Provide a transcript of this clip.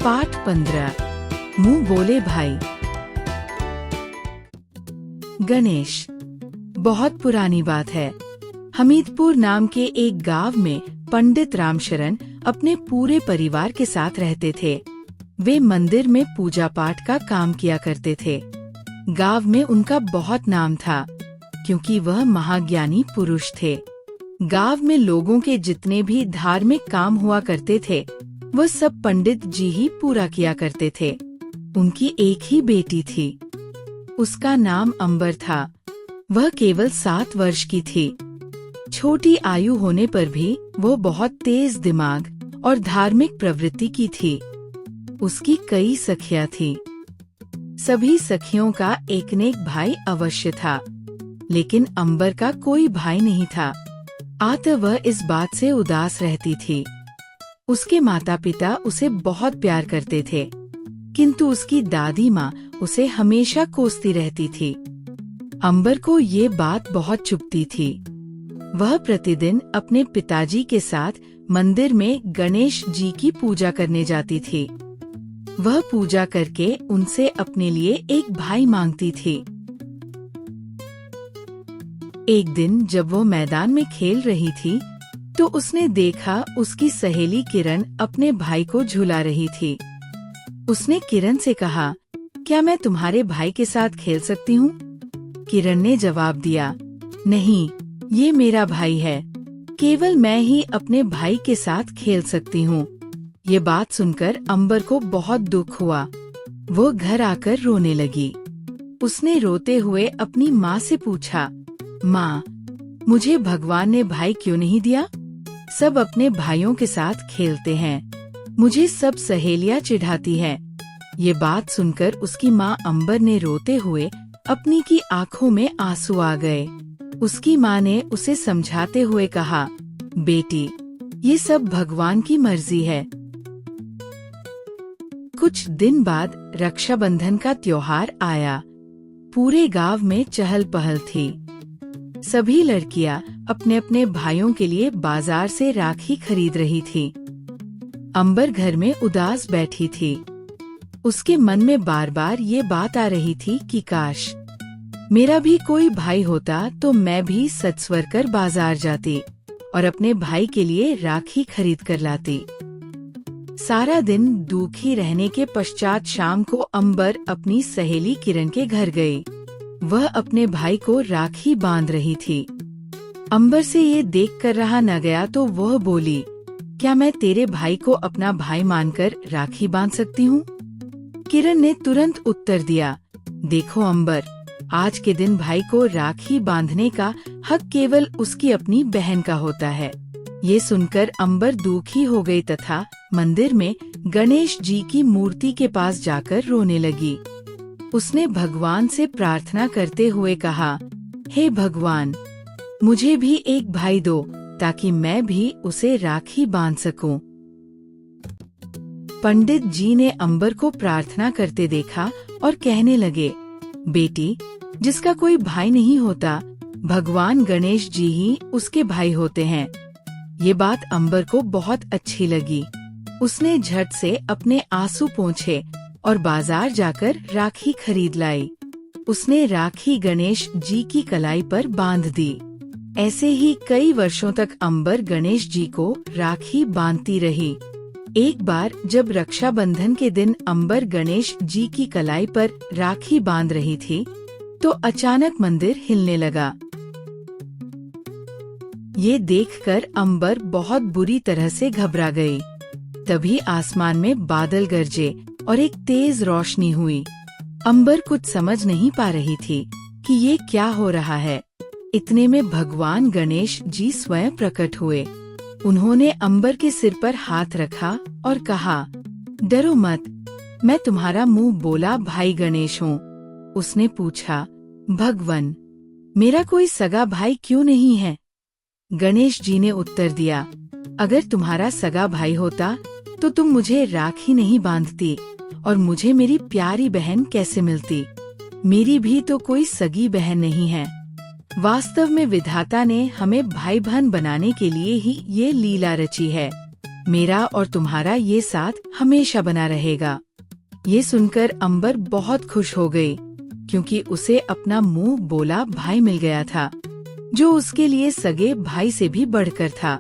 पाठ 15 मुंह बोले भाई। गणेश। बहुत पुरानी बात है। हमीदपुर नाम के एक गांव में पंडित रामशरण अपने पूरे परिवार के साथ रहते थे। वे मंदिर में पूजा पाठ का काम किया करते थे। गांव में उनका बहुत नाम था क्योंकि वह महाज्ञानी पुरुष थे। गांव में लोगों के जितने भी धार्मिक काम हुआ करते थे वह सब पंडित जी ही पूरा किया करते थे। उनकी एक ही बेटी थी। उसका नाम अंबर था। वह केवल 7 वर्ष की थी। छोटी आयु होने पर भी वो बहुत तेज दिमाग और धार्मिक प्रवृत्ति की थी। उसकी कई सखियां थीं। सभी सखियों का एक न एक भाई अवश्य था, लेकिन अंबर का कोई भाई नहीं था। अतः वह इस बात से उदास रहती थी। उसके माता पिता उसे बहुत प्यार करते थे, किंतु उसकी दादी माँ उसे हमेशा कोसती रहती थी। अंबर को ये बात बहुत चुभती थी। वह प्रतिदिन अपने पिताजी के साथ मंदिर में गणेश जी की पूजा करने जाती थी। वह पूजा करके उनसे अपने लिए एक भाई मांगती थी। एक दिन जब वो मैदान में खेल रही थी तो उसने देखा उसकी सहेली किरण अपने भाई को झुला रही थी। उसने किरण से कहा, क्या मैं तुम्हारे भाई के साथ खेल सकती हूँ? किरण ने जवाब दिया, नहीं, ये मेरा भाई है। केवल मैं ही अपने भाई के साथ खेल सकती हूँ। ये बात सुनकर अंबर को बहुत दुख हुआ। वो घर आकर रोने लगी। उसने रोते हुए अपनी माँ से पूछा, माँ, मुझे भगवान ने भाई क्यों नहीं दिया? सब अपने भाइयों के साथ खेलते हैं। मुझे सब सहेलियाँ चिढ़ाती हैं। ये बात सुनकर उसकी माँ अंबर ने रोते हुए अपनी की आँखों में आंसू आ गए। उसकी माँ ने उसे समझाते हुए कहा, बेटी, ये सब भगवान की मर्जी है। कुछ दिन बाद रक्षाबंधन का त्योहार आया। पूरे गांव में चहल पहल थी। सभी लड़कियां अपने अपने भाइयों के लिए बाजार से राखी खरीद रही थी। अंबर घर में उदास बैठी थी। उसके मन में बार बार ये बात आ रही थी कि काश मेरा भी कोई भाई होता तो मैं भी सजवर कर बाजार जाती और अपने भाई के लिए राखी खरीद कर लाती। सारा दिन दुखी रहने के पश्चात शाम को अंबर अपनी सहेली किरण के घर गई। वह अपने भाई को राखी बांध रही थी। अंबर से ये देखकर रहा न गया तो वह बोली, क्या मैं तेरे भाई को अपना भाई मानकर राखी बांध सकती हूँ? किरण ने तुरंत उत्तर दिया, देखो अंबर, आज के दिन भाई को राखी बांधने का हक केवल उसकी अपनी बहन का होता है। ये सुनकर अंबर दुखी हो गई तथा मंदिर में गणेश जी की मूर्ति के पास जाकर रोने लगी। उसने भगवान से प्रार्थना करते हुए कहा, हे भगवान, मुझे भी एक भाई दो ताकि मैं भी उसे राखी बांध सकूं। पंडित जी ने अंबर को प्रार्थना करते देखा और कहने लगे, बेटी, जिसका कोई भाई नहीं होता, भगवान गणेश जी ही उसके भाई होते हैं। ये बात अंबर को बहुत अच्छी लगी। उसने झट से अपने आंसू पोंछे और बाजार जाकर राखी खरीद लाई। उसने राखी गणेश जी की कलाई पर बांध दी। ऐसे ही कई वर्षों तक अंबर गणेश जी को राखी बांधती रही। एक बार जब रक्षाबंधन के दिन अंबर गणेश जी की कलाई पर राखी बांध रही थी तो अचानक मंदिर हिलने लगा। ये देखकर अंबर बहुत बुरी तरह से घबरा गई। तभी आसमान में बादल गरजे और एक तेज रोशनी हुई। अंबर कुछ समझ नहीं पा रही थी कि ये क्या हो रहा है। इतने में भगवान गणेश जी स्वयं प्रकट हुए। उन्होंने अंबर के सिर पर हाथ रखा और कहा, डरो मत, मैं तुम्हारा मुंह बोला भाई गणेश हूँ। उसने पूछा, भगवान, मेरा कोई सगा भाई क्यों नहीं है? गणेश जी ने उत्तर दिया, अगर तुम्हारा सगा भाई होता तो तुम मुझे राखी नहीं बांधती और मुझे मेरी प्यारी बहन कैसे मिलती? मेरी भी तो कोई सगी बहन नहीं है। वास्तव में विधाता ने हमें भाई बहन बनाने के लिए ही ये लीला रची है। मेरा और तुम्हारा ये साथ हमेशा बना रहेगा। ये सुनकर अंबर बहुत खुश हो गई, क्योंकि उसे अपना मुंह बोला भाई मिल गया था, जो उसके लिए सगे भाई से भी बढ़कर था।